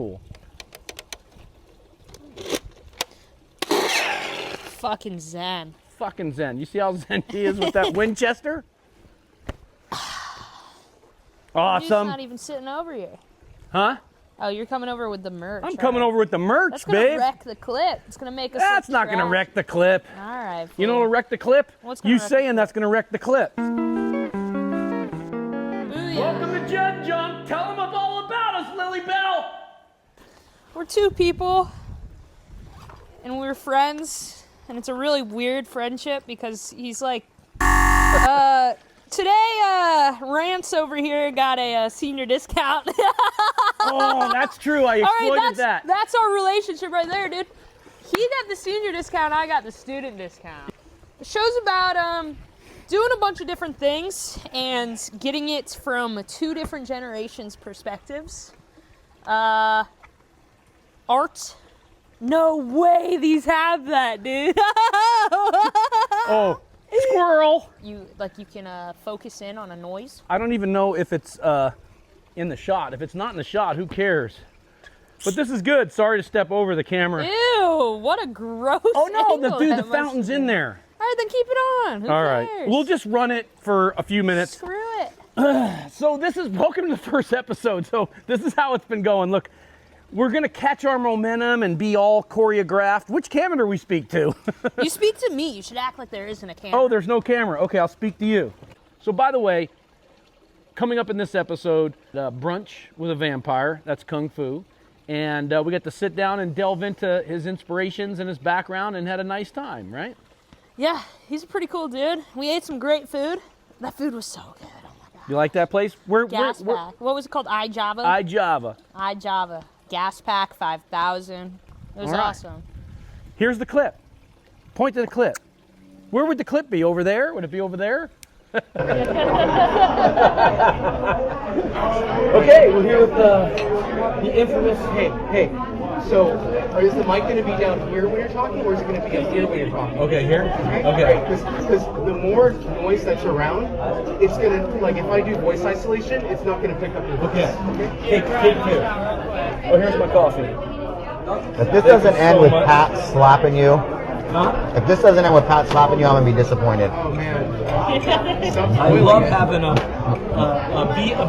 Cool. Fucking zen. Fucking zen. You see how zen he is with that Winchester? Awesome. He's not even sitting over here. Huh? Oh, you're coming over with the merch. I'm coming over with the merch, That's gonna babe. wreck the clip. It's gonna make us. That's not gonna wreck the clip. All right. You know what'll wreck the clip? What's gonna You wreck saying that's gonna wreck the clip. Booyah. Welcome to GenJunk. Tell them all about us, Lillybelle. We're two people, and we're friends, and it's a really weird friendship because he's like, today, Rance over here got a senior discount. Oh, that's true. I exploited that. That's our relationship right there, dude. He got the senior discount, I got the student discount. The show's about doing a bunch of different things and getting it from two different generations' perspectives. Art. No way these have that, dude. Oh, squirrel. You can focus in on a noise. I don't even know if it's in the shot. If it's not in the shot, who cares? But this is good. Sorry to step over the camera. Ew, what a gross Oh no, angle the fountain's in there. All right, then keep it on. Who All cares? right, we'll just run it for a few minutes. Screw it. So this is welcome to the first episode. So this is how it's been going. Look, we're gonna catch our momentum and be all choreographed. Which camera do we speak to? You speak to me. You should act like there isn't a camera. Oh, there's no camera. Okay, I'll speak to you. So by the way, coming up in this episode, Brunch with a Vampire. That's Kung Fu. And we get to sit down and delve into his inspirations and his background and had a nice time, right? Yeah, he's a pretty cool dude. We ate some great food. That food was so good. Oh my god. You like that place? Gas Pack. What was it called? iJava? iJava. iJava. Gas Pack 5000. It was All right. awesome. Here's the clip. Point to the clip. Where would the clip be? Over there? Would it be over there? Okay, we're here with the infamous. Hey. So, is the mic going to be down here when you're talking, or is it going to be up here when you're talking? Okay, here. Okay. Because the more noise that's around, it's going to, like, if I do voice isolation, it's not going to pick up your voice. Okay. Take two. Oh, here's my coffee. If this doesn't end with Pat slapping you, Huh? if this doesn't end with Pat slapping you, I'm gonna be disappointed. Oh, man. I love having a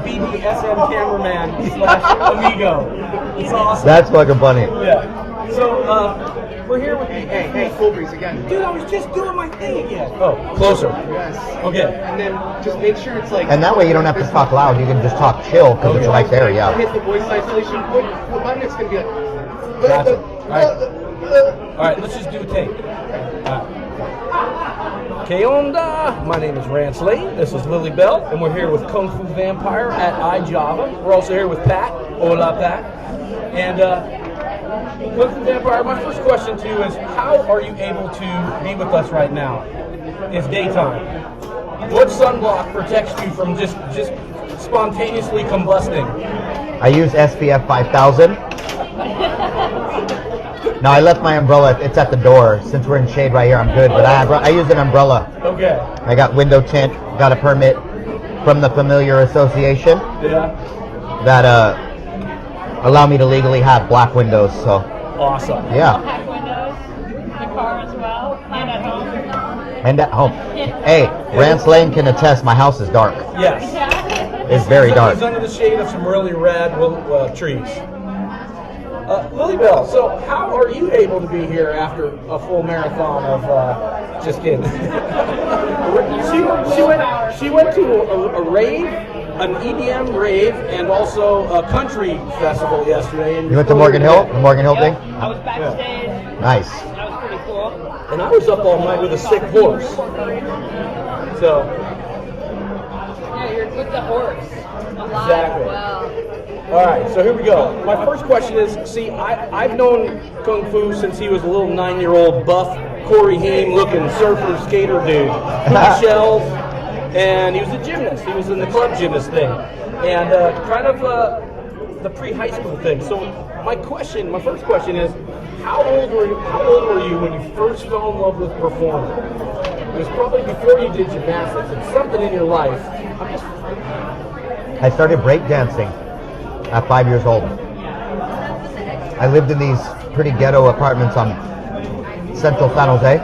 BDSM cameraman / amigo. It's awesome. That's fucking funny. Yeah. So, we're here with Hey, Cool Breeze again. Dude, I was just doing my thing again. Oh, closer. Yes. Okay. And then just make sure it's like... And that way you don't have to talk loud. You can just talk chill because it's right there. Yeah. Hit the voice isolation button, it's going to be like... Gotcha. All right, let's just do a take. Que onda? My name is Rance. This is Lillybelle, and we're here with Kung Fu Vampire at iJava. We're also here with Pat. Hola, Pat. And Kung Fu Vampire, my first question to you is, how are you able to be with us right now? It's daytime. What sunblock protects you from just spontaneously combusting? I use SPF 5000. No, I left my umbrella. It's at the door. Since we're in shade right here, I'm good. But I use an umbrella. Okay. I got window tint. Got a permit from the Familiar Association Yeah. that allow me to legally have black windows. So Awesome. yeah. Black windows, the car as well, and at home. And at home. Hey, Rance Lane can attest. My house is dark. Yes. It's very dark. He's under the shade of some really rad trees. Lillybelle, so how are you able to be here after a full marathon of, just kidding. she went to a rave, an EDM rave, and also a country festival yesterday. And You went to Morgan Hill? The Morgan Hill thing? I was backstage. Nice. That was pretty cool. And I was up all night with a sick horse. So, Yeah, you're with the horse. Alive. Exactly. Well. all right, so here we go. My first question is, see, I've known Kung Fu since he was a little 9-year-old buff, Corey Haim looking surfer skater dude. Hoop shells, and he was a gymnast. He was in the club gymnast thing. And kind of the pre-high school thing. So my first question is, how old were you when you first fell in love with performing? It was probably before you did gymnastics. It's something in your life. I started breakdancing at 5 years old. I lived in these pretty ghetto apartments on Central San Jose.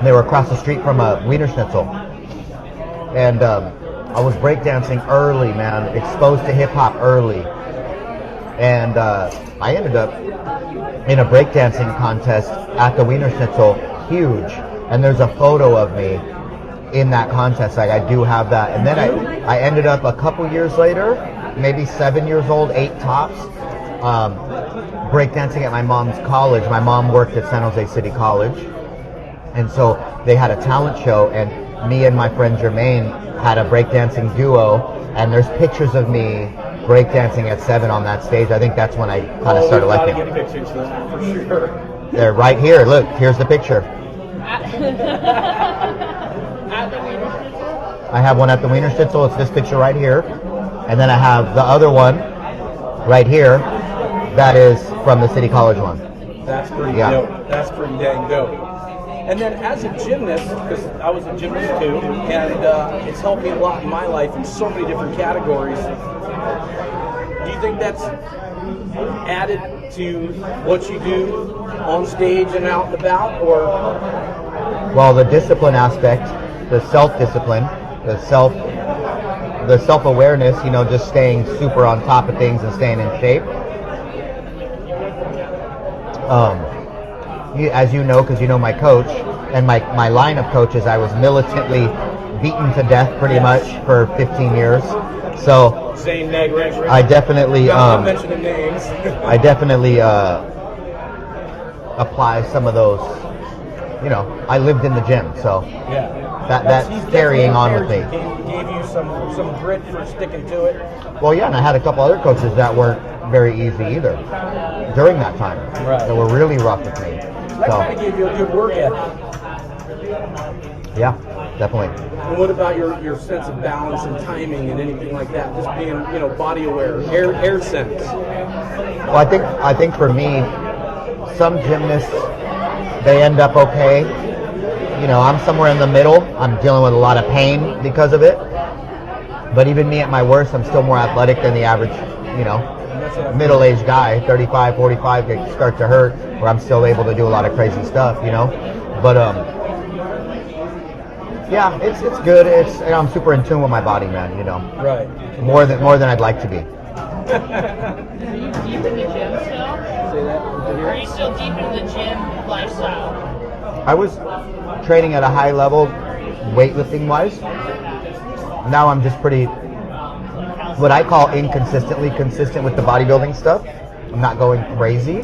They were across the street from a Wiener Schnitzel. And I was breakdancing early, man, exposed to hip-hop early. And I ended up in a breakdancing contest at the Wiener Schnitzel, huge. And there's a photo of me in that contest. Like, I do have that. And then I ended up a couple years later, maybe 7 years old, 8 tops, breakdancing at my mom's college. My mom worked at San Jose City College. And so they had a talent show, and me and my friend Jermaine had a breakdancing duo, and there's pictures of me breakdancing at 7 on that stage. I think that's when I kind of started liking it. Get pictures of that for sure. They're right here. Look, here's the picture. At the Wiener Schnitzel? I have one at the Wiener Schnitzel. It's this picture right here. And then I have the other one right here. That is from the City College one. That's pretty dope. That's pretty dang dope. And then as a gymnast, because I was a gymnast too, and it's helped me a lot in my life in so many different categories. Do you think that's added to what you do on stage and out and about, or? Well, the discipline aspect, the self-discipline, the self-awareness, you know, just staying super on top of things and staying in shape. As you know, because you know my coach and my line of coaches, I was militantly beaten to death pretty much for 15 years. So Zane Negrick. I definitely Not mentioning names. I definitely apply some of those. You know, I lived in the gym, so Yeah. that's He's carrying on with me. Gave you some grit for sticking to it. Well, yeah, and I had a couple other coaches that weren't very easy either during that time. Right. That were really rough with me. That kind of gave you a good work ethic. Yeah, definitely. And what about your sense of balance and timing and anything like that? Just being, you know, body aware, air sense. Well, I think for me, some gymnasts, they end up okay. You know, I'm somewhere in the middle. I'm dealing with a lot of pain because of it. But even me at my worst, I'm still more athletic than the average, you know, middle-aged guy. 35, 45, they start to hurt, where I'm still able to do a lot of crazy stuff, you know. But yeah, it's good. And I'm super in tune with my body, man. You know, Right. more than I'd like to be. Are you deep in the gym still? Say that. Are you still deep in the gym lifestyle? I was training at a high level, weightlifting-wise. Now I'm just pretty, what I call inconsistently consistent with the bodybuilding stuff. I'm not going crazy,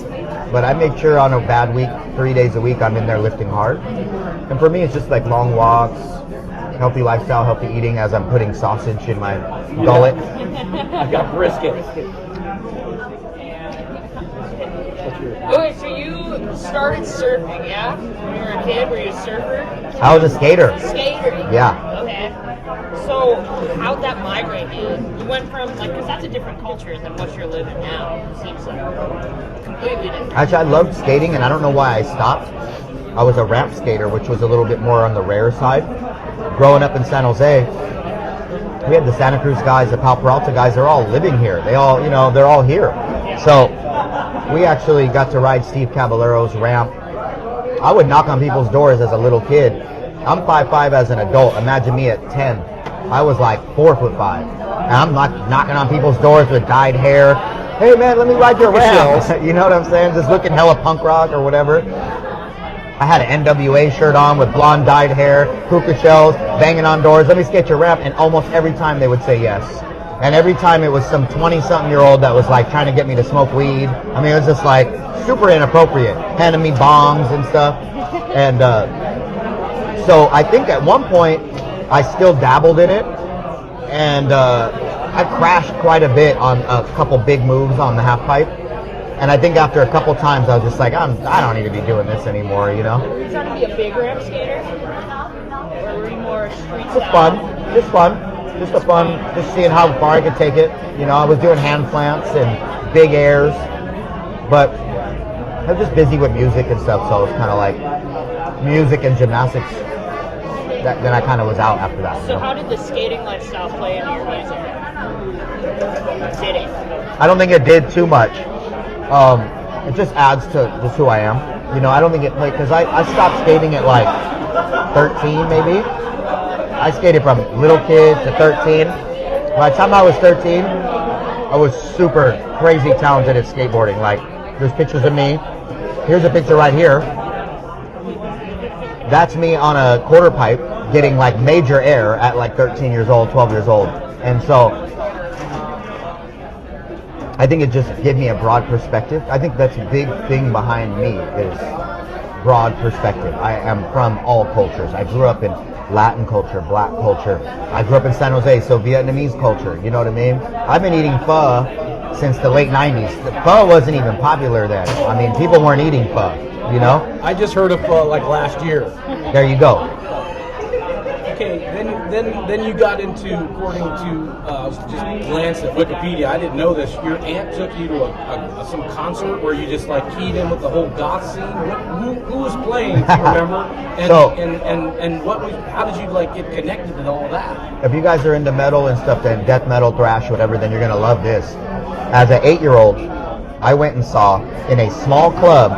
but I make sure on a bad week, 3 days a week, I'm in there lifting hard. And for me, it's just like long walks, healthy lifestyle, healthy eating as I'm putting sausage in my gullet. I got brisket. Okay, so you started surfing, yeah? When you were a kid, were you a surfer? I was a skater. Skater? Yeah. Okay. So, how'd that migrate you? You went from, like, because that's a different culture than what you're living now, it seems like. Completely different. Actually, I loved skating, and I don't know why I stopped. I was a ramp skater, which was a little bit more on the rare side. Growing up in San Jose, we had the Santa Cruz guys, the Pal Peralta guys, they're all living here. They all, you know, they're all here. So we actually got to ride Steve Caballero's ramp. I would knock on people's doors as a little kid. I'm 5'5" as an adult. Imagine me at 10. I was like 4'5". And I'm knocking on people's doors with dyed hair. Hey man, let me ride your ramp. You know what I'm saying? Just looking hella punk rock or whatever. I had an NWA shirt on with blonde dyed hair, hookah shells, banging on doors. Let me skate your ramp. And almost every time they would say yes. And every time it was some 20-something-year-old that was like trying to get me to smoke weed. I mean, it was just like super inappropriate, handing me bongs and stuff. And so I think at one point I still dabbled in it, and I crashed quite a bit on a couple big moves on the half pipe. And I think after a couple times I was just like, I don't need to be doing this anymore, you know? Were you trying to be a big ramp skater? Or were you more street Just style? fun. Just seeing how far I could take it. You know, I was doing hand plants and big airs, but I was just busy with music and stuff, so it was kind of like music and gymnastics. Then I kind of was out after that. So how did the skating lifestyle play into your music? Did it? I don't think it did too much. it just adds to just who I am. You know, I don't think it played because I stopped skating at like 13 maybe. I skated from little kid to 13. By the time I was 13, I was super crazy talented at skateboarding. Like, there's pictures of me. Here's a picture right here. That's me on a quarter pipe getting like major air at like 13 years old, 12 years old. And so I think it just gave me a broad perspective. I think that's a big thing behind me is broad perspective. I am from all cultures. I grew up in Latin culture, black culture. I grew up in San Jose, so Vietnamese culture. You know what I mean? I've been eating pho since the late 90s. The pho wasn't even popular then. I mean, people weren't eating pho, you know? I just heard of like last year. There you go. Okay, then you got into, according to just glanced at Wikipedia, I didn't know this. Your aunt took you to some concert where you just like keyed in with the whole goth scene. Who was playing? Do you remember? And what was? How did you like get connected to all that? If you guys are into metal and stuff, then death metal, thrash, whatever, then you're gonna love this. As an 8-year-old, I went and saw in a small club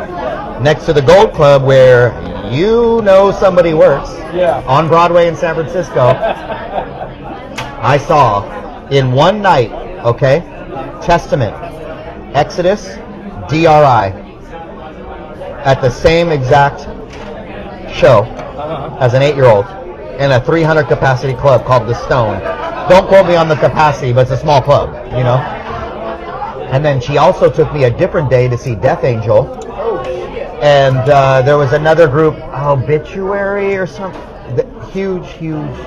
next to the Gold Club where you know somebody works. Yeah. On Broadway in San Francisco. I saw in one night, okay, Testament, Exodus, DRI at the same exact show as an 8-year-old in a 300 capacity club called The Stone. Don't quote me on the capacity, but it's a small club, you know. And then she also took me a different day to see Death Angel. And there was another group, Obituary or something. Huge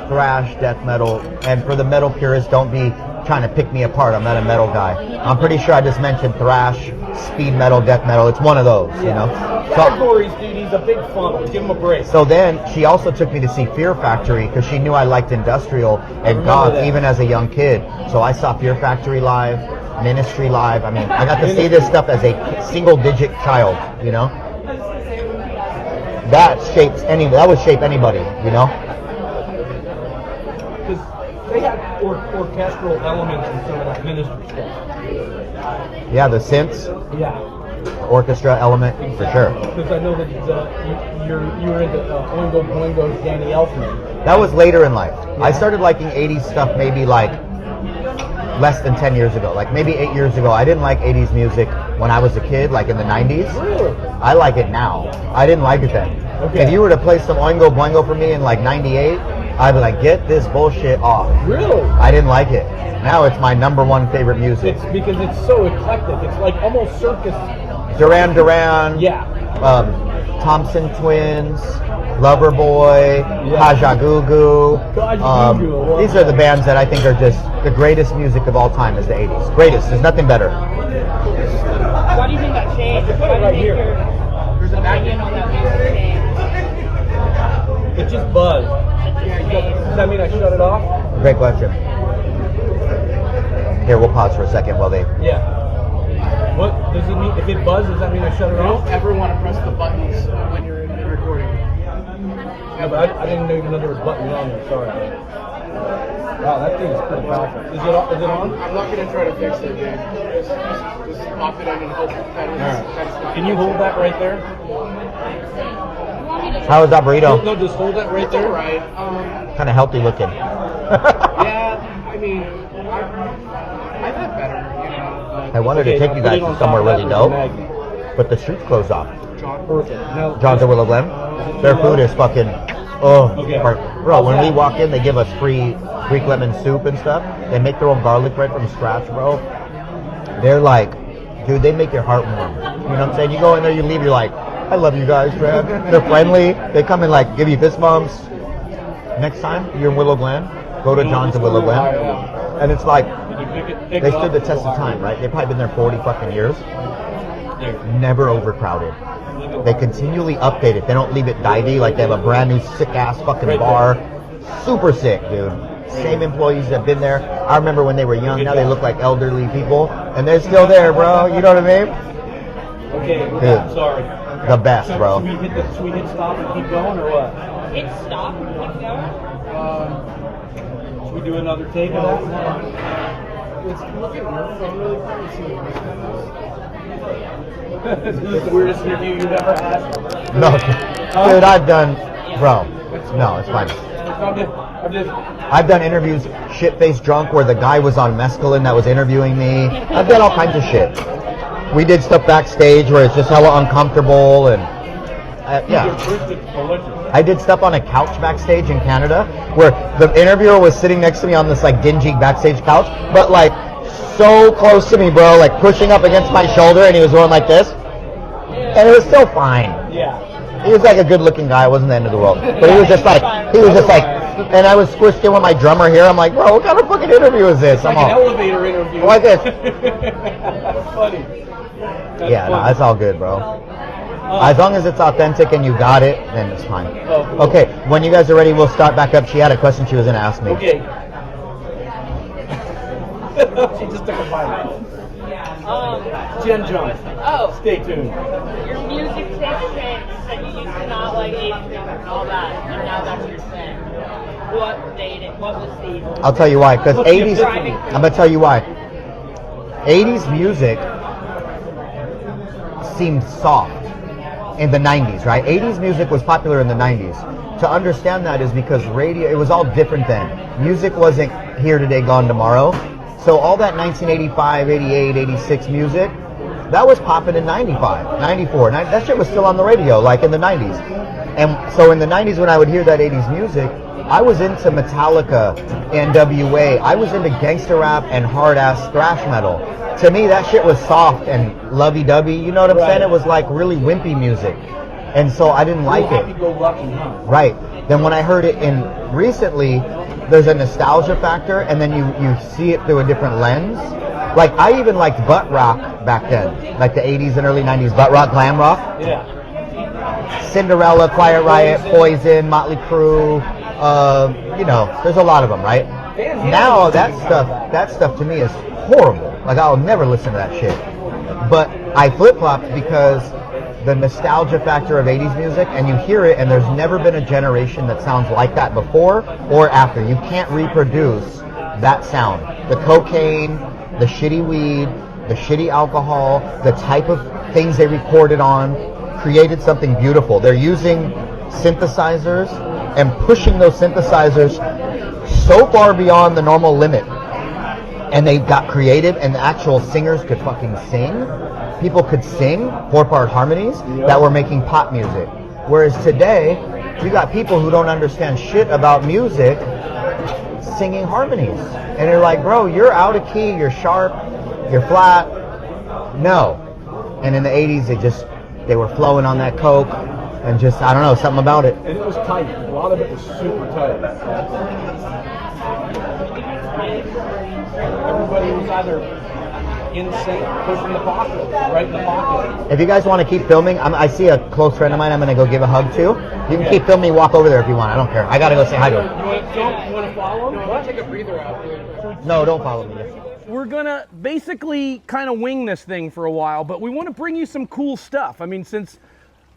thrash death metal. And for the metal purists, don't be trying to pick me apart. I'm not a metal guy. I'm pretty sure I just mentioned thrash, speed metal, death metal. It's one of those, you know. Categories, dude. He's a big funnel. Give him a break. So then she also took me to see Fear Factory because she knew I liked industrial and goth even as a young kid. So I saw Fear Factory live, Ministry live. I mean, I got to see this stuff as a single-digit child, you know. That would shape anybody, you know. Because they had orchestral elements in some of that Ministry stuff. Yeah, the synths. Yeah. Orchestra element, for sure. Because I know that you were into Oingo Boingo's Danny Elfman. That was later in life. Yeah. I started liking 80s stuff maybe like less than 10 years ago, like maybe 8 years ago. I didn't like 80s music when I was a kid, like in the 90s. Really? I like it now. I didn't like it then. Okay. If you were to play some Oingo Boingo for me in like 98, I'd be like, get this bullshit off. Really? I didn't like it. Now it's my #1 favorite music. It's because it's so eclectic. It's like almost circus. Duran Duran. Yeah. Thompson Twins. Loverboy. Kajagoogoo. These are the bands that I think are just the greatest music of all time is the 80s. Greatest. There's nothing better. Why do you think that changed? Put it right here. There's a opinion on that music change. It just buzzed. Does that mean I shut it off? Great question. Here, we'll pause for a second while they... Yeah. What does it mean? If it buzzes, does that mean I shut it You off? don't ever want to press the buttons when you're in the recording. Yeah, but I didn't even know there was buttons on there. Sorry. Wow, that thing is pretty powerful. Is it on? I'm not going to try to fix it, dude. Just pop it in and hope that it's not. Can you hold that right there? How is that burrito? No, just hold that right there. All right. Kind of healthy looking. Yeah, I mean, I've had better, you know. I wanted to take you guys to somewhere really dope, but the street's closed off. Perfect. Now, John's at Willow Glen. Their food is fucking, bro, when we walk in, they give us free Greek lemon soup and stuff. They make their own garlic bread from scratch, bro. They're like, dude, they make your heart warm. You know what I'm saying? You go in there, you leave, you're like, I love you guys, man. They're friendly. They come and like give you fist bumps. Next time you're in Willow Glen, go to John's at Willow Glen. And it's like, they stood the test of time, right? They've probably been there 40 fucking years. Never overcrowded. They continually update it. They don't leave it divey. Like they have a brand new sick ass fucking bar. Super sick, dude. Same employees that have been there. I remember when they were young. Now they look like elderly people, and they're still there, bro. You know what I mean? okay, Dude. sorry. The best, bro. Should we hit stop and keep going, or what? Hit stop, keep going. Should we do another take of that? Let's look at your phone really quick and see what this is. This is the weirdest interview you've ever had. No, dude, I've done, bro. No, it's fine. I've done interviews, shit-faced drunk, where the guy was on mescaline that was interviewing me. I've done all kinds of shit. We did stuff backstage where it's just hella uncomfortable and yeah. I did stuff on a couch backstage in Canada where the interviewer was sitting next to me on this like dingy backstage couch, but like so close to me, bro, like pushing up against my shoulder, and he was going like this, and it was still fine. Yeah. He was like a good-looking guy. It wasn't the end of the world, but he was just like, and I was squished in with my drummer here. I'm like, bro, what kind of fucking interview is this? Like an elevator interview. Like this. Funny. Yeah, no, that's all good, bro. As long as it's authentic and you got it, then it's fine. Oh, cool. Okay, when you guys are ready, we'll start back up. She had a question she was going to ask me. Okay. She just took a bite. GenJunk. Oh. Stay tuned. Your music takes changed, and you used to not like 80s music and all that, and now that's your thing. What made it? What was the... I'll tell you why, because 80s, I'm going to tell you why. 80s music seemed soft in the 90s, right? 80s music was popular in the 90s. To understand that is because radio, it was all different then. Music wasn't here today, gone tomorrow. So all that 1985, 88, 86 music, that was popping in 95, 94. That shit was still on the radio, like in the 90s. And so in the 90s when I would hear that 80s music, I was into Metallica, NWA. I was into gangster rap and hard-ass thrash metal. To me, that shit was soft and lovey-dovey. You know what I'm saying? It was like really wimpy music. And so I didn't like it. Happy-go-lucky, huh? Right. Then when I heard it in recently, there's a nostalgia factor, and then you see it through a different lens. Like, I even liked butt rock back then. Like the 80s and early 90s, butt rock, glam rock. Yeah. Cinderella, Quiet Riot, Poison, Motley Crue. You know, there's a lot of them, right? Now that stuff to me is horrible. Like, I'll never listen to that shit. But I flip-flopped because the nostalgia factor of 80s music, and you hear it, and there's never been a generation that sounds like that before or after. You can't reproduce that sound. The cocaine, the shitty weed, the shitty alcohol, the type of things they recorded on, created something beautiful. They're using synthesizers and pushing those synthesizers so far beyond the normal limit. And they got creative, and the actual singers could fucking sing. People could sing 4-part harmonies that were making pop music. Whereas today, you got people who don't understand shit about music singing harmonies. And they're like, bro, you're out of key, you're sharp, you're flat. No. And in the 80s, they were flowing on that coke and just, I don't know, something about it. And it was tight. A lot of it was super tight. Everybody was either in sync, pushing the pocket, right in the pocket. If you guys want to keep filming, I see a close friend of mine I'm going to go give a hug to. You can keep filming, walk over there if you want. I don't care. I got to go say hi to him. You want to follow him? What? Take a breather out. No, don't follow me. We're going to basically kind of wing this thing for a while, but we want to bring you some cool stuff. I mean, since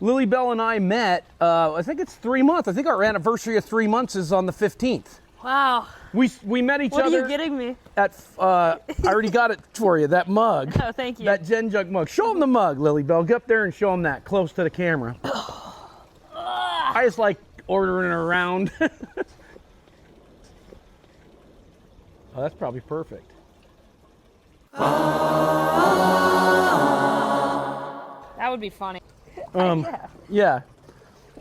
Lillybelle and I met, I think it's 3 months. I think our anniversary of 3 months is on the 15th. Wow. We met each other. What are you getting me? At I already got it for you. That mug. Oh, thank you. That GenJunk mug. Show them the mug, Lillybelle. Get up there and show them that close to the camera. I just like ordering it around. Oh, that's probably perfect. That would be funny. Yeah.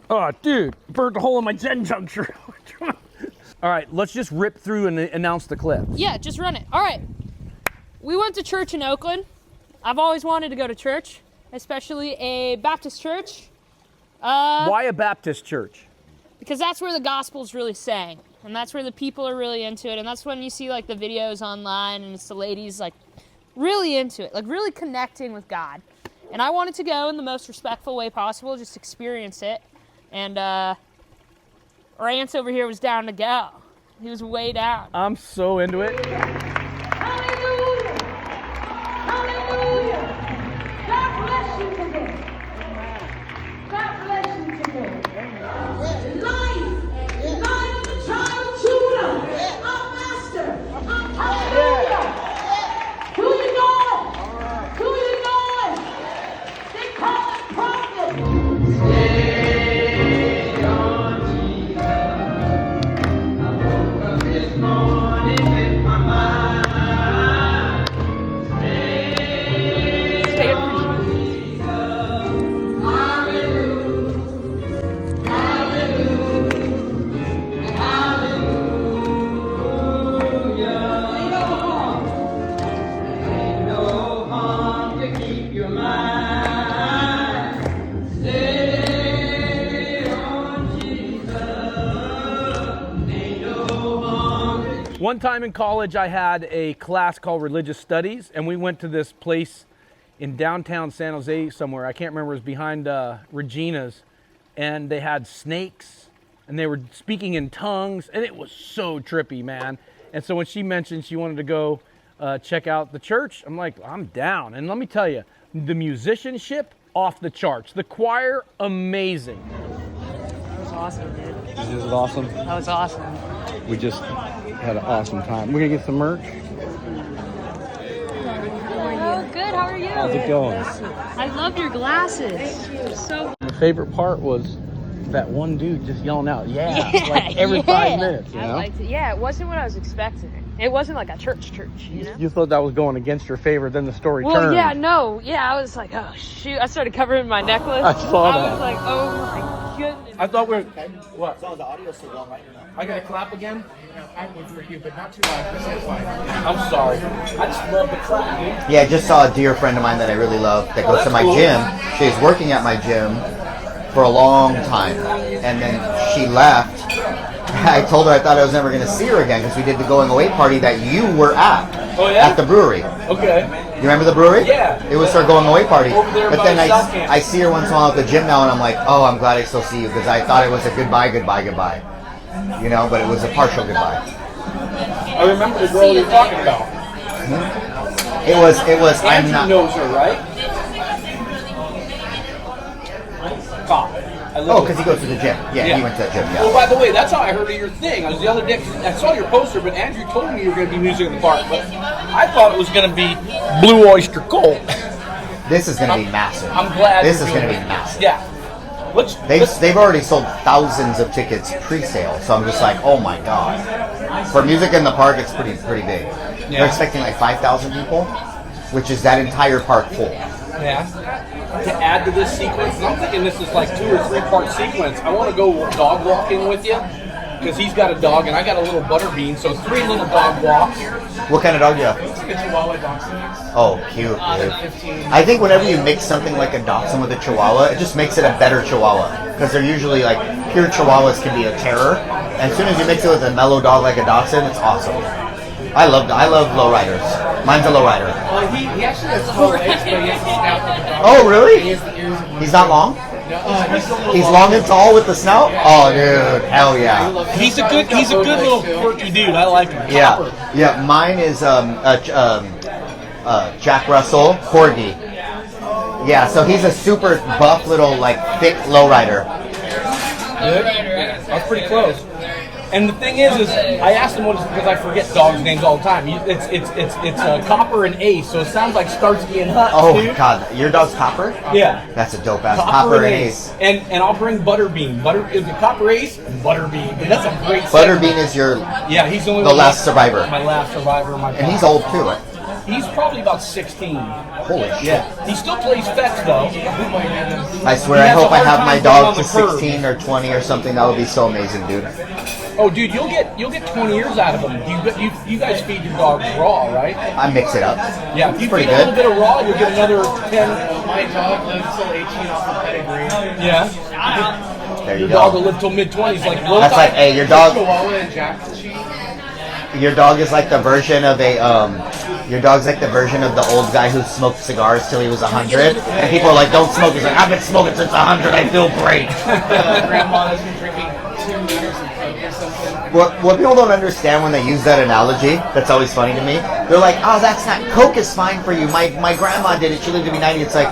Oh, dude, burnt a hole in my GenJunk shirt. All right, let's just rip through and announce the clip. Yeah, just run it. All right. We went to church in Oakland. I've always wanted to go to church, especially a Baptist church. Why a Baptist church? Because that's where the gospel's really sang, and that's where the people are really into it, and that's when you see like the videos online, and it's the ladies like really into it, like really connecting with God. And I wanted to go in the most respectful way possible, just experience it. And Rance over here was down to go. He was way down. I'm so into it. Hallelujah! Hallelujah! God bless you today. God bless you today. Life of the child of Judah. Our master. Hallelujah! Who you know? Who you know? One time in college, I had a class called Religious Studies, and we went to this place in downtown San Jose somewhere. I can't remember. It was behind Regina's, and they had snakes, and they were speaking in tongues, and it was so trippy, man. And so when she mentioned she wanted to go check out the church, I'm like, I'm down. And let me tell you, the musicianship, off the charts. The choir, amazing. That was awesome, dude. This is awesome. That was awesome. We just had an awesome time. We're gonna get some merch. Oh, good. How are you? How's it going? I love your glasses. So. My favorite part was that one dude just yelling out, yeah, Yeah, like every 5 minutes, you I know? liked it. Yeah, it wasn't what I was expecting. It wasn't like a church, you know? You thought that was going against your favor, then the story Well, turned. yeah, no. Yeah, I was like, oh, shoot. I started covering my necklace. I saw I that. was like, oh, my goodness. I thought we were, what? So the audio still going right now. I gotta clap again? I would for you, but not too loud. This is fine. I'm sorry. I just love the clap, dude. Yeah, I just saw a dear friend of mine that I really love that goes to my cool. gym. She's working at my gym for a long time, and then she left. I told her I thought I was never going to see her again because we did the going away party that you were at. Oh, yeah? At the brewery. Okay. You remember the brewery? Yeah. It was her going away party. Over there But by then the South Camp. I see her once in a while at the gym now, and I'm like, oh, I'm glad I still see you because I thought it was a goodbye. You know, but it was a partial goodbye. I remember the girl you're talking about. It was. I'm Andrew not. knows her, right? Cop. I live Oh, with because he goes to the gym. Yeah, he went to the gym. Well, Yeah. by the way, that's how I heard of your thing. I was the other day, I saw your poster, but Andrew told me you were going to be music in the park, but I thought it was going to be Blue Oyster Cult. This is going to be massive. I'm glad. This you're is going to doing be that. massive. Yeah. Let's They've already sold thousands of tickets pre-sale, so I'm just like, oh my god. For music in the park, it's pretty big. Yeah. They're expecting like 5,000 people, which is that entire park full. Yeah. To add to this sequence, and I'm thinking this is like 2 or 3 part sequence. I want to go dog walking with you because he's got a dog and I got a little butterbean, so 3 little dog walks. What kind of dog do you have? It's a Chihuahua Dachshund mix. Oh, cute, dude. I think whenever you mix something like a Dachshund with a Chihuahua, it just makes it a better Chihuahua. Because they're usually like, pure Chihuahuas can be a terror. And as soon as you mix it with a mellow dog like a Dachshund, it's awesome. I love lowriders. Mine's a lowrider. Well, he actually has 12 legs, but he has a snout like a dog. Oh, really? He has the ears of one. He's not long? He's a little He's long. long and tall with the snout? Oh, dude, hell yeah. He's a good little quirky dude. I like him. Yeah, yeah. Mine is Jack Russell Corgi. Yeah, so he's a super buff little like thick lowrider. Good. That's pretty close. And the thing is I asked him what it's because I forget dogs' names all the time. It's Copper and Ace, so it sounds like Starsky and Hutch. Oh dude. god, your dog's Copper? Yeah. That's a dope ass Copper and Ace. And I'll bring Butterbean. Is it Copper Ace? Butterbean. Dude, that's a great Butterbean is your Yeah, he's the only the one last survivor. My last survivor. And he's old too, right? He's probably about 16. Holy shit. Yeah. He still plays fetch though. I swear, He I has hope a I hard have time my going dog on to the curb. 16 or 20 or something. That would be so amazing, dude. Oh, dude, you'll get 20 years out of him. You guys feed your dogs raw, right? I mix it up. Yeah, if you Pretty feed a little good. bit of raw, you'll get another 10. My dog lives till 18 off of pedigree. Yeah. There you Your dog will go. live till mid-20s like That's like, hey, your dog. Chihuahua and Jack's cheek. Your dog is like the version of your dog's like the version of the old guy who smoked cigars till he was 100. And people are like, don't smoke. He's like, I've been smoking since 100. I feel great. Grandma has been drinking 2 liters of Coke or something. What people don't understand when they use that analogy, that's always funny to me. They're like, oh, that's not, Coke is fine for you. My grandma did it. She lived to be 90. It's like,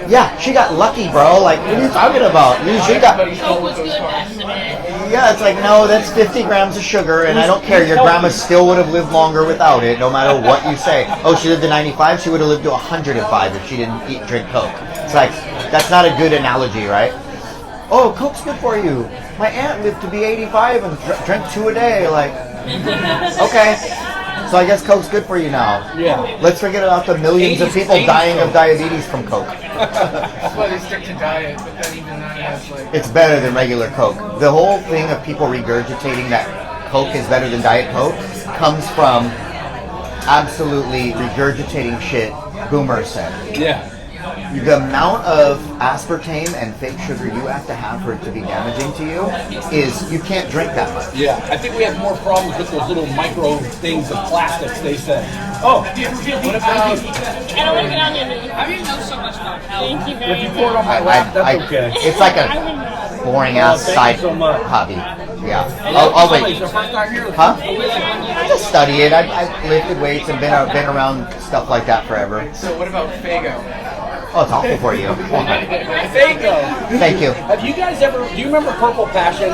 yeah, she got lucky, bro. Like, what are you talking about? She got... Coke was good back in the day. Yeah, it's like, no, that's 50 grams of sugar, and I don't care. Your grandma still would have lived longer without it, no matter what you say. Oh, she lived to 95? She would have lived to 105 if she didn't drink Coke. It's like, that's not a good analogy, right? Oh, Coke's good for you. My aunt lived to be 85 and drank 2 a day. Like, okay. So I guess Coke's good for you now. Yeah. Let's forget about the millions of people dying of diabetes from Coke. That's why they stick to diet, but then even that has like... It's better than regular Coke. The whole thing of people regurgitating that Coke is better than Diet Coke comes from absolutely regurgitating shit boomers said. Yeah. the amount of aspartame and fake sugar you have to have for it to be damaging to you is you can't drink that much. Yeah, I think we have more problems with those little micro things of plastics, they said. Oh, what about... And I want to get on your knee. I didn't know so much about health. Thank you very If you pour it on my lap, that's okay. It's like a boring ass thank side you so much. hobby. Yeah. I'll wait. It's the first time here. Huh? I just study it. I've lifted weights and been around stuff like that forever. So what about Fago? Oh, it's awful for you. Fago. Thank you. Have you guys ever, do you remember Purple Passion?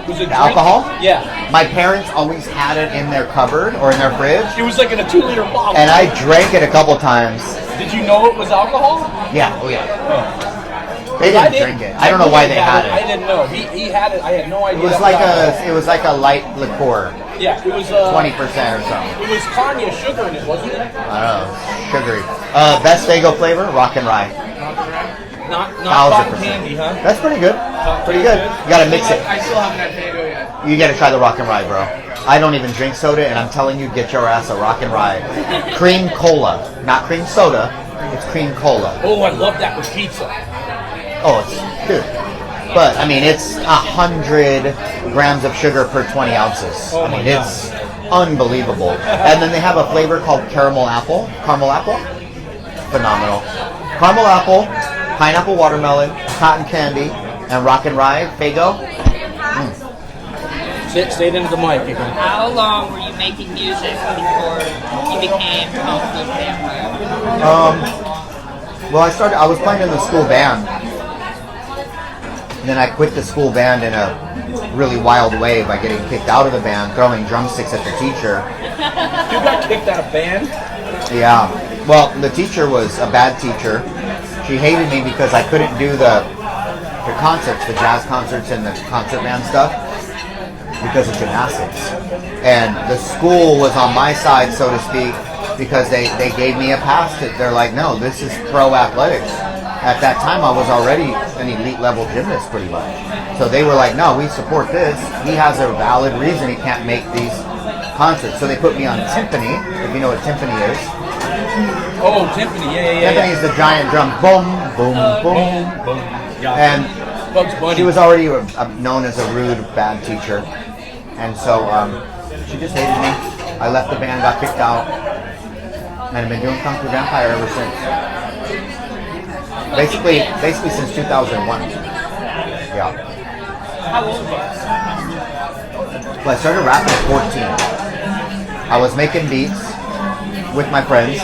It was a drink? Alcohol? Yeah. My parents always had it in their cupboard or in their fridge, It was like in a 2-liter bottle. and I drank it a couple times. Did you know it was alcohol? Yeah, oh yeah. They I didn't drink it. I don't know why they had I it. didn't know. He had it. I had no idea. It was like a light liqueur, Yeah, it was 20% or something. It was Kanye sugar in it, wasn't it? I don't know, sugary. Best Fago flavor, rock and rye. Not 1000%. cotton candy, huh? That's pretty good. Pretty good. You gotta mix it. I still haven't had Fago yet. You gotta try the rock and rye, bro. I don't even drink soda, and I'm telling you, get your ass a rock and rye. Cream cola, not cream soda. It's cream cola. Oh, I love that with pizza. Oh, it's good. But I mean, it's 100 grams of sugar per 20 ounces. Oh I my mean, God. it's unbelievable. And then they have a flavor called caramel apple. Caramel apple, phenomenal. Caramel apple, pineapple watermelon, cotton candy, and rock and rye. Fago. Say it into the mic. You can. How long were you making music before you became Kung Fu Vampire? Well, I was playing in the school band. And then I quit the school band in a really wild way by getting kicked out of the band, throwing drumsticks at the teacher. You got kicked out of band? Yeah. Well, the teacher was a bad teacher. She hated me because I couldn't do the concerts, the jazz concerts and the concert band stuff because of gymnastics. And the school was on my side, so to speak, because they gave me a pass. They're like, no, this is pro athletics. At that time, I was already an elite level gymnast pretty much. So they were like, no, we support this. He has a valid reason he can't make these concerts. So they put me on timpani, if you know what timpani is. Oh, timpani. Yeah. Timpani is the giant drum. Boom, boom, boom. Boom. Yeah. And Bugs Bunny. she was already known as a rude, bad teacher. And so she just hated me. I left the band, got kicked out, and I've been doing Kung Fu Vampire ever since. Basically since 2001. Yeah. How old were you? Well, I started rapping at 14. I was making beats with my friends.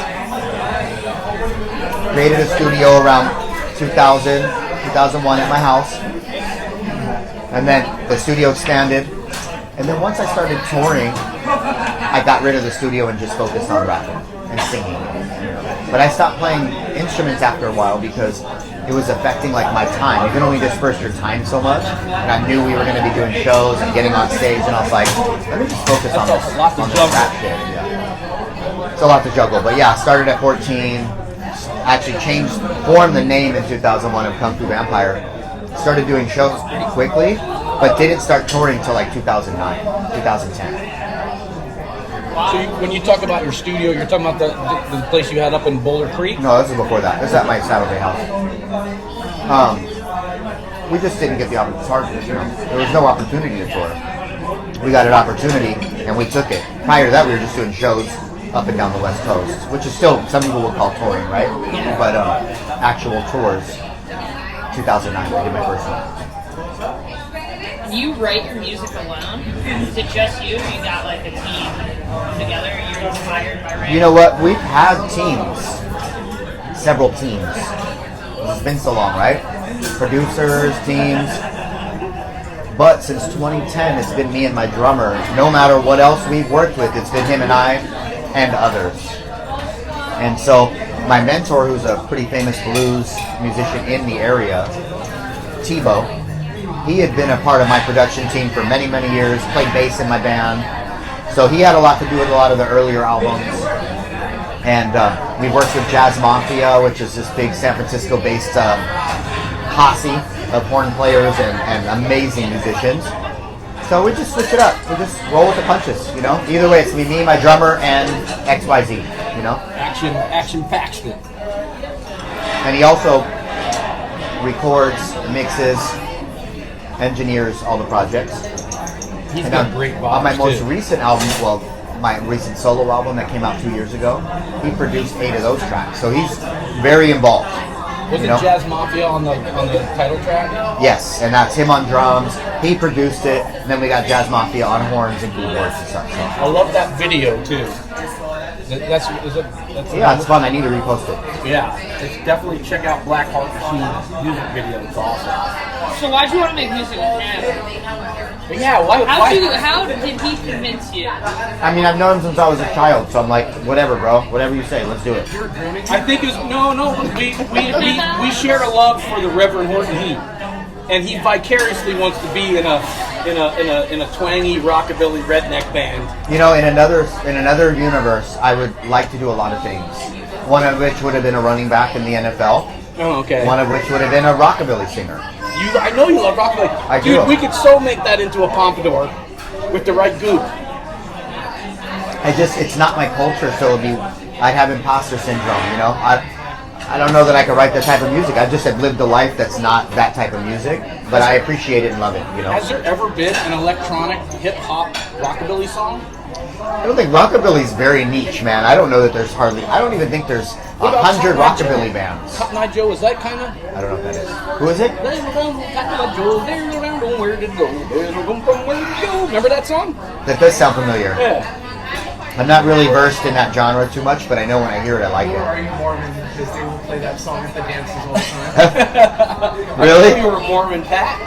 Created a studio around 2000, 2001 at my house. And then the studio expanded. And then once I started touring, I got rid of the studio and just focused on rapping and singing. But I stopped playing instruments after a while because it was affecting like my time. You can only disperse your time so much. And I knew we were going to be doing shows and getting on stage, and I was like, let me just focus on this rap shit. Yeah. It's a lot to juggle, but yeah, started at 14. Actually formed the name in 2001 of Kung Fu Vampire. Started doing shows pretty quickly, but didn't start touring until like 2009, 2010. So when you talk about your studio, you're talking about the place you had up in Boulder Creek? No, this is before that. This is at my Saturday house. We just didn't get the opportunity. There was no opportunity to tour. We got an opportunity and we took it. Prior to that, we were just doing shows up and down the West Coast, which is still, some people will call touring, right? But actual tours, 2009, I did my first one. Do you write your music alone? Is it just you, or you got like a team together? You're inspired by writing? You know what? We've had teams, several teams. It's been so long, right? Producers, teams. But since 2010, it's been me and my drummer. No matter what else we've worked with, it's been him and I and others. And so my mentor, who's a pretty famous blues musician in the area, Tebow, he had been a part of my production team for many, many years, played bass in my band. So he had a lot to do with a lot of the earlier albums. And we worked with Jazz Mafia, which is this big San Francisco-based posse of horn players and amazing musicians. So we just switch it up. We just roll with the punches, you know? Either way, it's me, my drummer, and XYZ, you know? Action Paxton. And he also records, mixes, engineers all the projects. He's And got on, great vibes on my most too. recent album, well, my recent solo album that came out 2 years ago, he produced 8 of those tracks. So he's very involved. Was you it know? Jazz Mafia on the title track? Yes, and that's him on drums. He produced it. And then we got Jazz Mafia on horns and keyboards and stuff. So. I love that video too. That's Yeah, it's fun. I need to repost it. Yeah, it's definitely check out Black Heart Machine's music video. It's awesome. So why'd you want to make music with him? But yeah, why? How did he convince you? I mean, I've known him since I was a child, so I'm like, whatever, bro. Whatever you say, let's do it. I think it's no. We shared a love for the Reverend Horton Heat, and he vicariously wants to be in a twangy rockabilly redneck band. You know, in another universe, I would like to do a lot of things. One of which would have been a running back in the NFL. Oh, okay. One of which would have been a rockabilly singer. I know you love rockabilly. I do. Dude, we could so make that into a pompadour with the right goop. It's not my culture, so I'd have imposter syndrome, you know? I don't know that I could write that type of music. I just have lived a life that's not that type of music, but I appreciate it and love it, you know? Has there ever been an electronic hip-hop rockabilly song? I don't think rockabilly's very niche, man. I don't know that there's I don't even think there's What about 100 Cotton Eye rockabilly Joe? bands. Cotton Eye Joe, is that kind of? I don't know what that is. Who is it? Where did it go? Where did it go? Remember that song? That does sound familiar. Yeah. I'm not really versed in that genre too much, but I know when I hear it, I like Are it. you Mormon? Because they will play that song at the dances all the time. Really? I thought you were Mormon, Pat.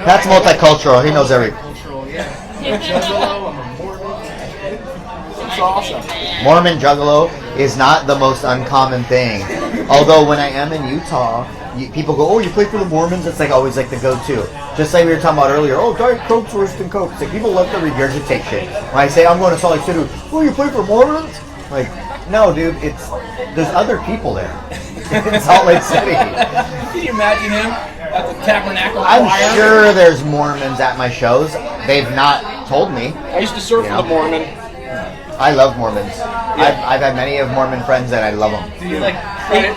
That's multicultural. He knows every. Cultural, yeah. I'm a Juggalo, I'm a Mormon. It's awesome. Mormon Juggalo is not the most uncommon thing. Although when I am in Utah, people go, "Oh, you play for the Mormons?" It's like always like the go-to. Just like we were talking about earlier. Oh, Diet Coke's worse than Coke. It's like people love to regurgitate shit. When I say I'm going to Salt Lake City, "Oh, you play for Mormons?" Like, no, dude. There's other people there in Salt Lake City. Can you imagine him at the Tabernacle I'm Choir? sure there's Mormons at my shows. They've not told me. I used to surf Yeah. with a Mormon. I love Mormons. I've had many of Mormon friends and I love them. Do you like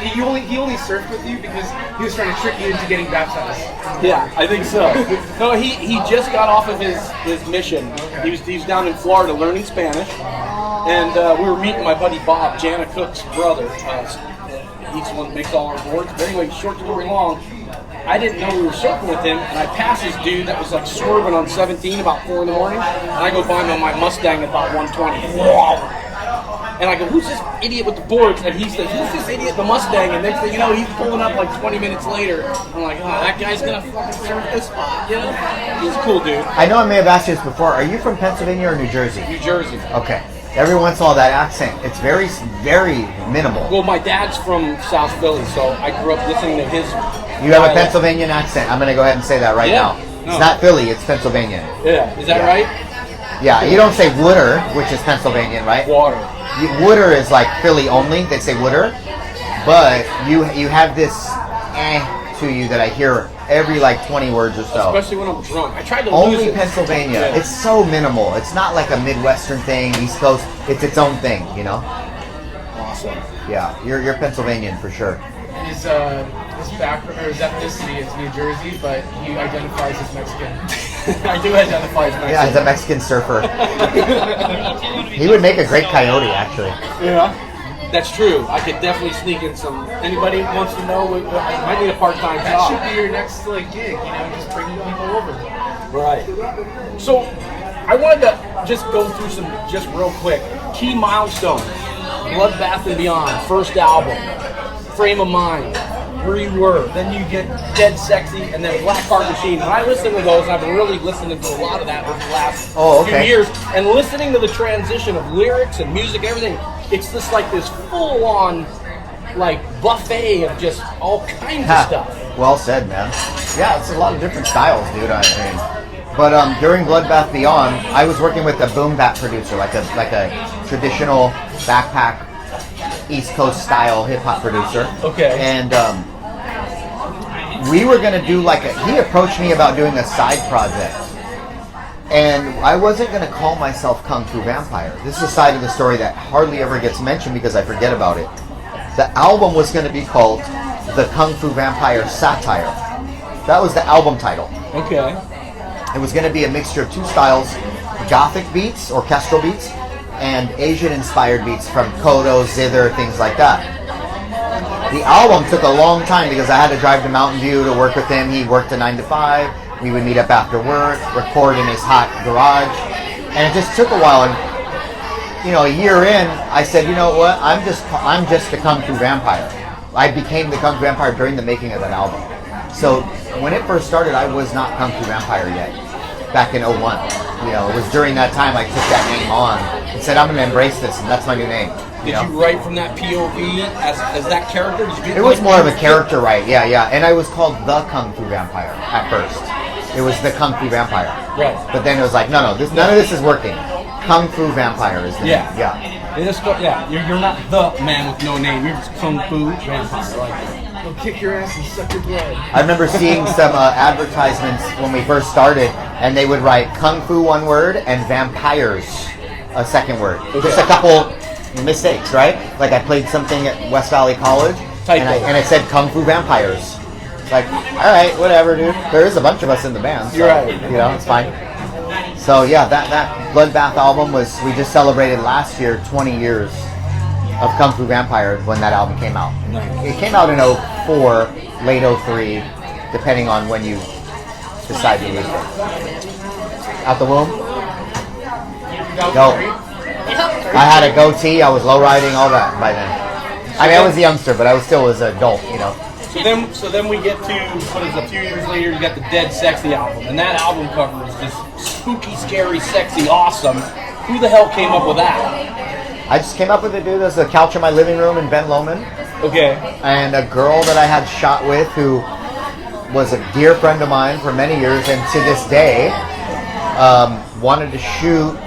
he only surfed with you because he was trying to trick you into getting baptized? Yeah, I think so. No, he just got off of his mission. He was down in Florida learning Spanish, and we were meeting my buddy Bob, Jana Cook's brother. He's the one that makes all our boards. But anyway, short story long, I didn't know we were surfing with him, and I passed this dude that was like swerving on 17 about 4 in the morning, and I go by him on my Mustang at about 120. And I go, "Who's this idiot with the boards?" And he says, "Who's this idiot in the Mustang?" And next thing you know, he's pulling up like 20 minutes later. I'm like, "Oh, that guy's gonna fucking surf this spot," you know? He's a cool dude. I know I may have asked you this before. Are you from Pennsylvania or New Jersey? New Jersey. Okay. Every once in a while, that accent, it's very, very minimal. Well, my dad's from South Philly, so I grew up listening to his. You have a dialect. Pennsylvanian accent. I'm going to go ahead and say that right Yeah. now. No. It's not Philly, it's Pennsylvania. Yeah, is that Yeah. right? Yeah, you don't say Wooder, which is Pennsylvanian, right? Water. Wooder is like Philly only. They say Wooder. But you have this to you that I hear every like 20 words or so. Especially when I'm drunk. I tried to lose Only it. Pennsylvania. Yeah. It's so minimal. It's not like a Midwestern thing, East Coast. It's its own thing, you know? Awesome. Yeah, you're Pennsylvanian for sure. His background or his ethnicity is New Jersey, but he identifies as Mexican. I do identify as Mexican. Yeah, he's a Mexican surfer. He would make a great coyote, actually. Yeah. That's true. I could definitely sneak in some. Anybody wants to know? I might need a part-time That job. should be your next gig, just bringing people over. Right. So, I wanted to just go through some, just real quick, key milestones. Bloodbath and Beyond, first album, Frame of Mind, Where You Were, then you get Dead Sexy, and then Black Heart Machine. When I listen to those, and I've been really listening to a lot of that over the last few years, and listening to the transition of lyrics and music, everything, it's just like this full-on, like, buffet of just all kinds of stuff. Well said, man. Yeah, it's a lot of different styles, dude. I mean, but during Bloodbath Beyond, I was working with a boom bap producer, like a traditional backpack East Coast style hip hop producer. Okay. And we were gonna do he approached me about doing a side project. And I wasn't going to call myself Kung Fu Vampire. This is a side of the story that hardly ever gets mentioned because I forget about it. The album was going to be called The Kung Fu Vampire Satire. That was the album title. Okay. It was going to be a mixture of two styles, Gothic beats, orchestral beats, and Asian-inspired beats from Kodo, zither, things like that. The album took a long time because I had to drive to Mountain View to work with him. He worked a 9 to 5. We would meet up after work, record in his hot garage, and it just took a while. And a year in, I said, you know what? I'm just a Kung Fu Vampire. I became the Kung Fu Vampire during the making of that album. So when it first started, I was not Kung Fu Vampire yet. Back in 01, it was during that time I took that name on and said, I'm going to embrace this, and that's my new name. Did you write from that POV as that character? It was more of a character, right? Yeah. And I was called the Kung Fu Vampire at first. It was the Kung Fu Vampire. Right. But then it was like, no, none of this is working. Kung Fu Vampire is the name. Yeah. You're not the man with no name. You're just Kung Fu Vampire. Like, They'll kick your ass and suck your blood. I remember seeing some advertisements when we first started, and they would write Kung Fu one word and vampires a second word. Okay. Just a couple mistakes, right? Like I played something at West Valley College, and it said Kung Fu Vampires. Like, all right, whatever, dude. There is a bunch of us in the band. So, you're right. It's fine. So yeah, that Bloodbath album we just celebrated last year 20 years of Kung Fu Vampire when that album came out. It came out in 04, late 03, depending on when you decide to release it. Out the womb? No. I had a goatee, I was low riding, all that by then. I mean, I was a youngster, but I still was an adult, So then we get to, a few years later, you got the Dead Sexy album. And that album cover is just spooky, scary, sexy, awesome. Who the hell came up with that? I just came up with it, dude. There's a couch in my living room in Ben Lomond. Okay. And a girl that I had shot with who was a dear friend of mine for many years, and to this day, wanted to shoot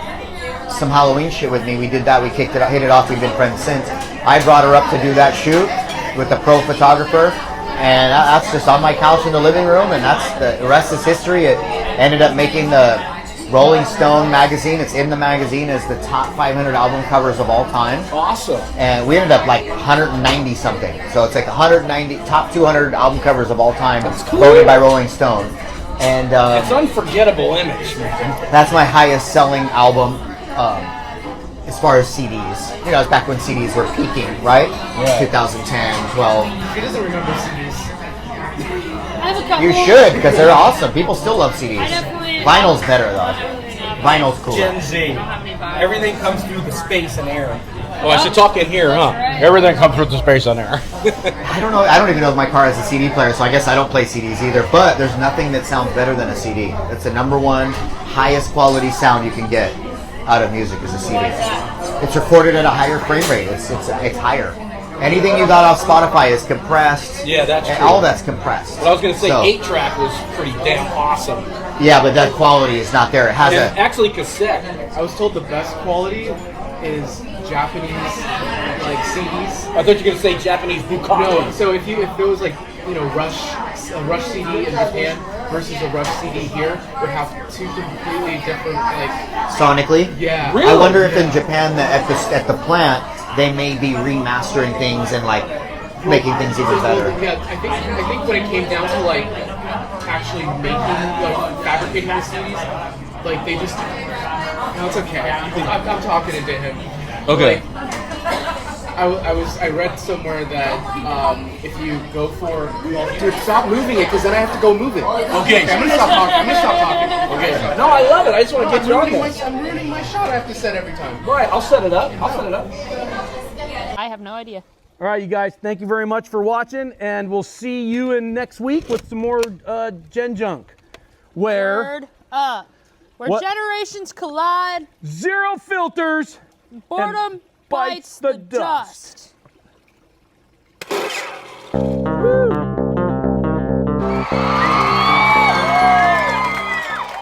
some Halloween shit with me. We did that. We hit it off. We've been friends since. I brought her up to do that shoot with a pro photographer, and that's just on my couch in the living room, and that's the rest is history. It ended up making the Rolling Stone magazine. It's in the magazine as the top 500 album covers of all time. Awesome. And we ended up like 190 something. So it's like 190 top 200 album covers of all time. That's cool. Voted by Rolling Stone. And it's unforgettable image, man. That's my highest selling album as far as CDs. It's back when CDs were peaking, right? 2010, 12. He doesn't remember CDs. I have a couple. You should, because they're awesome. People still love CDs. I definitely- Vinyl's better though. Vinyl's cool. Gen Z. Everything comes through the space and air. Oh, I should talk in here, huh? Everything comes through the space and air. I don't know. I don't even know if my car has a CD player, so I guess I don't play CDs either. But there's nothing that sounds better than a CD. It's the #1 highest quality sound you can get out of music is a CD. It's recorded at a higher frame rate. It's higher. Anything you got off Spotify is compressed. Yeah, that's true. All that's compressed. But I was going to say, So- 8-track was pretty damn awesome. Yeah, but that quality is not there. It has And actually, cassette. I was told the best quality is Japanese CDs. I thought you were going to say Japanese bukkake. No, so if there was a Rush CD in Japan versus a Rush CD here, would have two completely different sonically. Yeah. Really? I wonder if in Japan at the plant they may be remastering things and making things even better. Yeah, I think when it came down to actually making fabricating the CDs, they just no, it's okay. I'm talking into him. Okay. I read somewhere that if you go for dude, stop moving it because then I have to go move it. Okay. I'm gonna stop talking. Okay. No, I love it. I just want to get you on this. I'm ruining my shot. I have to set every time. All right, I'll set it up. I have no idea. All right, you guys, thank you very much for watching, and we'll see you in next week with some more GenJunk. Word up. Where What? generations collide, Zero filters. boredom bites the dust. Woo.